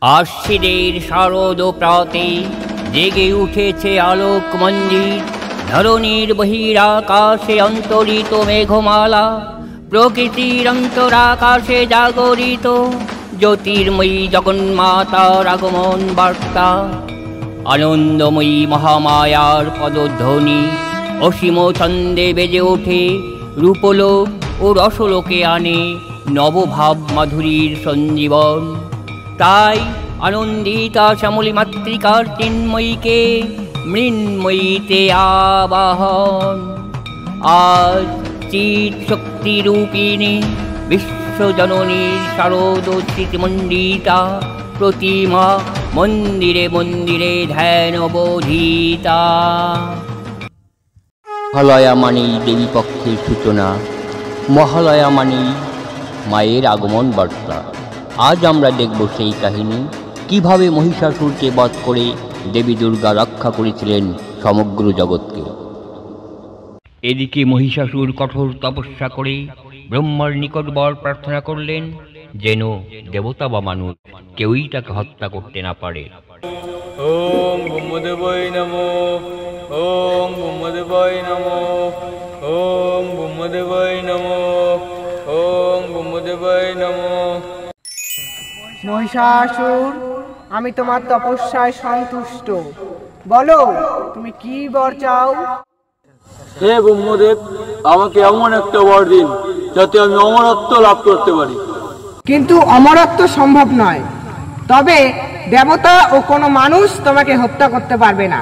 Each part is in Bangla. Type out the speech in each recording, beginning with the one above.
আশ্বিনের শারদ প্রাতে জেগে উঠেছে আলোক মঞ্জির, ধরণীর বহিরাকাশে অন্তরিত মেঘমালা, প্রকৃতির অন্তরাকাশে জাগরিত জ্যোতির্ময়ী জগন্মাতার আগমন বার্তা। আনন্দময়ী মহামায়ার পদধ্বনি অসীম ছন্দে বেজে ওঠে, রূপলোক ও রসলোকে আনে নবভাব মাধুরীর সঞ্জীবন। তাই আনন্দিতা শ্যামলী মাতৃকার চিন্ময়ীকে মৃন্ময়ীতে আবাহন। আজ চিৎ শক্তিরূপিণী বিশ্বজননীর শারদ স্মৃতিমণ্ডিতা প্রতিমা মন্দিরে মন্দিরে ধ্যান বোধিতা। মহালয়া মানেই দেবী পক্ষের সূচনা, মহালয়া মানেই মায়ের আগমন বার্তা। আজ আমরা দেখব সেই কাহিনী, কিভাবে মহিষাসুরকে বধ করে দেবী দুর্গা রক্ষা করেছিলেন সমগ্র জগৎকে। এদিকে মহিষাসুর কঠোর তপস্যা করে ব্রহ্মার নিকট বর প্রার্থনা করলেন, যেন দেবতা বা মানুষ কেউই তাকে হত্যা করতে না পারে। ওম ব্রহ্মদেবায় নমঃ, ওম ব্রহ্মদেবায় নমঃ, ওম ব্রহ্মদেবায় নমঃ, ওম ব্রহ্মদেবায় নমঃ। মহিষাসুর, আমি তোমার তপস্যায় সন্তুষ্ট। বলো, তুমি কি বর চাও? হে ব্রহ্মদেব, আমাকে এমন একটা বর দিন যাতে আমি অমরত্ব লাভ করতে পারি। কিন্তু অমরত্ব সম্ভব নয়, তবে দেবতা ও কোনো মানুষ তোমাকে হত্যা করতে পারবে না।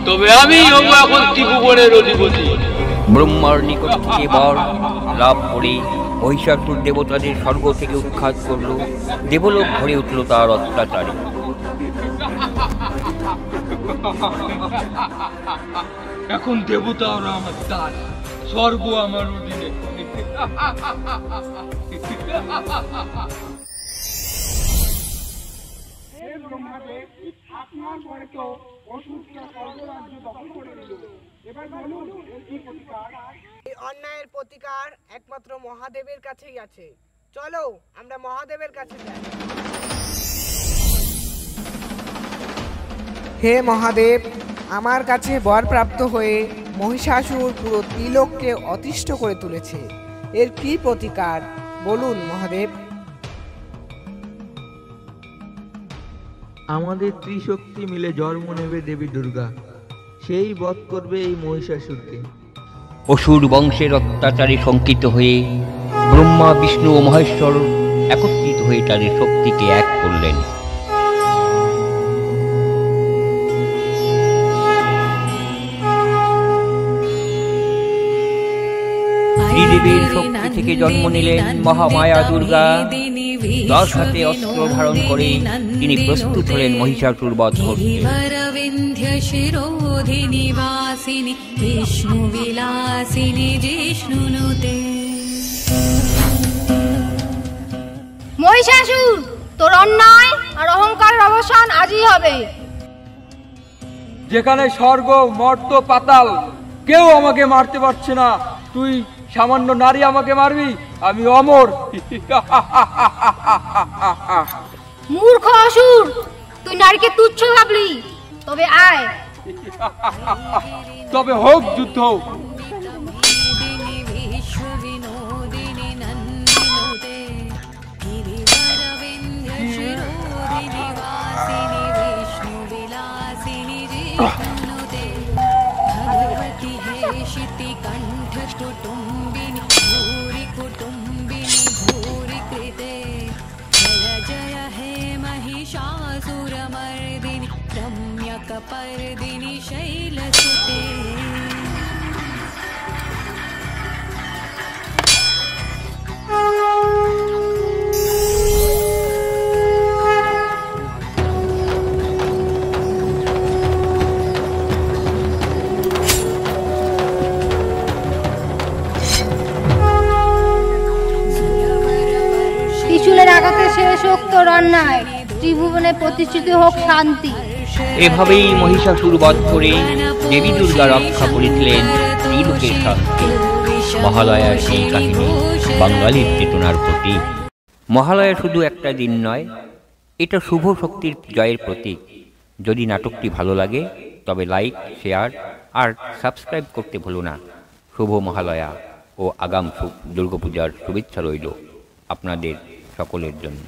তবে আমি এখন ত্রিভুবনের অধিপতি। ব্রহ্মার নিকট থেকে বর লাভ করে মহিষাসুর দেবতাদের স্বর্গ থেকে উৎখাত করল। দেবলোক ভরে উঠল তার অত্যাচারে। এখন দেবতারা আমার দাস, স্বর্গ আমার অধীনে। এই অন্যায়ের প্রতিকার একমাত্র মহাদেবের কাছেই আছে। চলো আমরা মহাদেবের কাছে যাই। হে মহাদেব, আমার কাছে বর প্রাপ্ত হয়ে মহিষাসুর পুরো ত্রিলোককে অতিষ্ঠ করে তুলেছে। এর কি প্রতিকার বলুন মহাদেব। আমাদের ত্রিশক্তি মিলে জন্ম নেবে দেবী দুর্গা, সেই বধ করবে এই মহিষাসুরকে। অসুর বংশের অত্যাচারে শঙ্কিত হয়ে ব্রহ্মা বিষ্ণু ও মহেশ্বর একত্রিত হয়ে তাদের শক্তিকে এক করলেন। ত্রিদেবীর শক্তি থেকে জন্ম নিলেন মহামায়া দুর্গা। 10 হাতে অস্ত্র ধারণ করে তিনি প্রস্তুত হলেন মহিষাসুর বধ করতে। মহিষাসুর, তোর অন্যায় আর অহংকারের অবসান আজই হবে। যেখানে স্বর্গ মর্ত পাতাল কেউ আমাকে মারতে পারছে না, তুই সামান্য নারী আমাকে মারবি? আমি অমর। মূর্খ অসুর, তুই নারীকে তুচ্ছ ভাবলি। তবে আয়, তবে হোক যুদ্ধ। पर्दिनी शैलसुते ত্রিশূলের আঘাতে শেষ হোক তোর অন্যায়, ত্রিভুবনে প্রতিষ্ঠিত হোক শান্তি। এভাবেই মহিষাসুর বধ করে দেবী দুর্গা রক্ষা করেছিলেন ত্রিলোকের শান্তি। মহালয়ার এই কাহিনী বাঙালির চেতনার প্রতীক। মহালয়া শুধু একটা দিন নয়, এটা শুভ শক্তির জয়ের প্রতীক। যদি নাটকটি ভালো লাগে তবে লাইক, শেয়ার আর সাবস্ক্রাইব করতে ভুলো না। শুভ মহালয়া ও আগাম দুর্গাপূজার শুভেচ্ছা রইল আপনাদের সকলের জন্য।